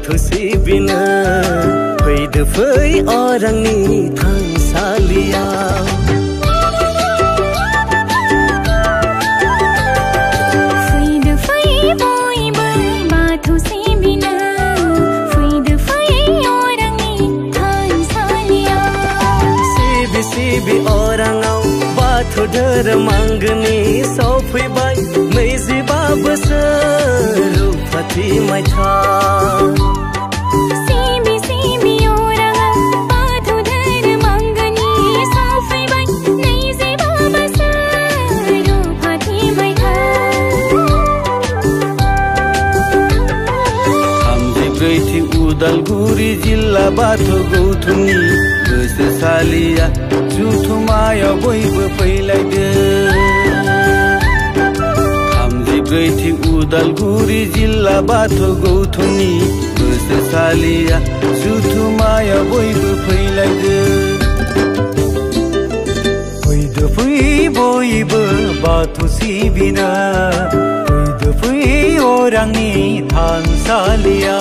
बाथौ सिबिनो फैदो फै अरांनि थानसालियाव फैदो फै बयबो बाथौ सिबिनो फैदो फै अरांनि थानसालियाव सिबि सिबि अराङाव बाथौ धोरोम आंगोनि सफैबाय 25 बोसोर रुफाथि मायथाइ सिबि सिबि अराङाव बाथौ धोरोम आंगोनि सफैबाय 25 बोसोर रुफाथि मायथाइ 34थि उदालगुरि जिल्ला बाथौ गौथुमनि गोसोसालिया जुथुमायाव बयबो फैलायदो 34थि उदालगुरि जिल्ला बाथौ गौथुमनि गोसोसालिया जुथुमायाव बयबो फैलायदो फैदो फै बयबो बाथौ सिबिनो फैदो फै अरांनि थानसालिया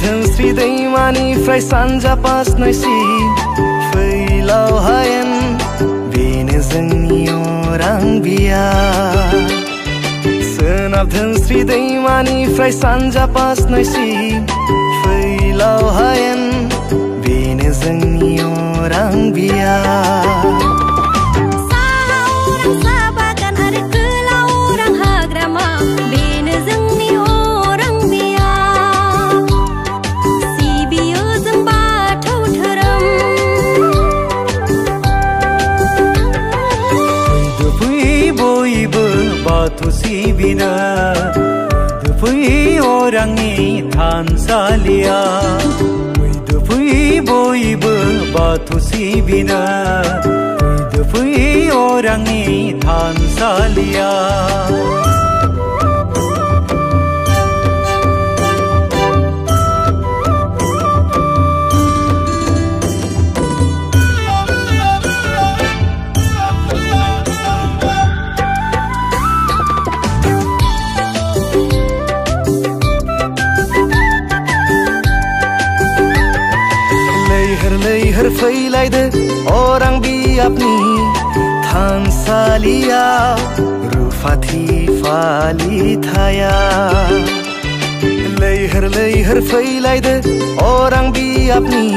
धोनस्री दैमानिफ्राय सानजा पासनायसि फैलाव हायेन बेनो जोंनि अरां बिया सोनाब धोनस्री दैमानिफ्राय सानजा पासनायसि फैलाव हायेन बेनो जोंनि अरां बिया बाथौ सिबिनो फैदो फै अरांनि थानसालिया फैदो फै बयबो बाथौ सिबिनो फैदो फै अरांनि थानसालिया लैहोर फैलायदो अरां बियाबनि थानसालियाव रुफाथि फालिथाया लैहोर फैलायदो अरां बियाबनि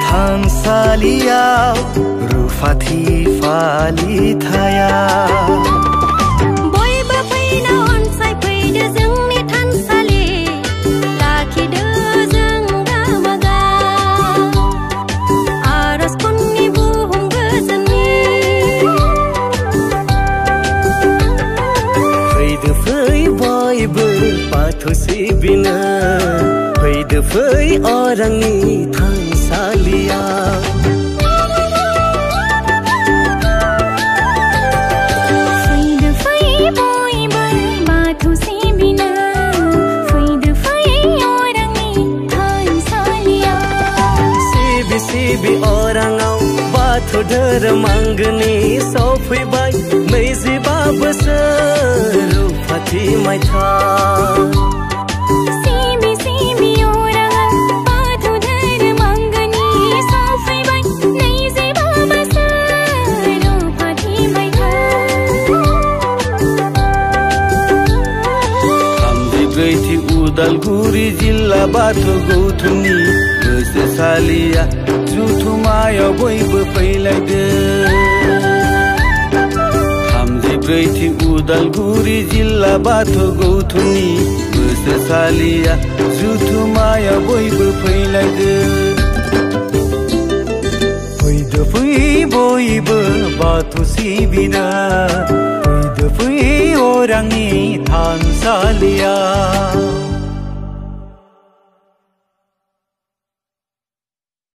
थानसालियाव रुफाथि फालिथाया बयबो फैना अनसायफैदो जोंनि थानसालि लाखिदो बाथौ सिबिनो फैदो फै अरांनि थानसालिया फैदो फै बयबो बाथौ सिबिनो फैदो फै अरांनि थानसालिया सिबि सिबि अराङाव बाथौ धोरोम आंगोनि सफैबाय 25 बोसोर रुफाथि मायथाइ सिबि सिबि अराङाव बाथौ धोरोम आंगोनि सफैबाय 25 बोसोर रुफाथि मायथाइ 34थि उदालगुरि जिल्ला बाथौ गौथुमनि गोसोसालिया जुथुमायाव बयबो फैलायदो 34थि उदालगुरि जिल्ला बाथौ गौथुमनि गोसोसालिया जुथुमायाव बयबो फैलायदो फैदो फै बयबो बाथौ सिबिनो फैदो फै अरांनि थानसालिया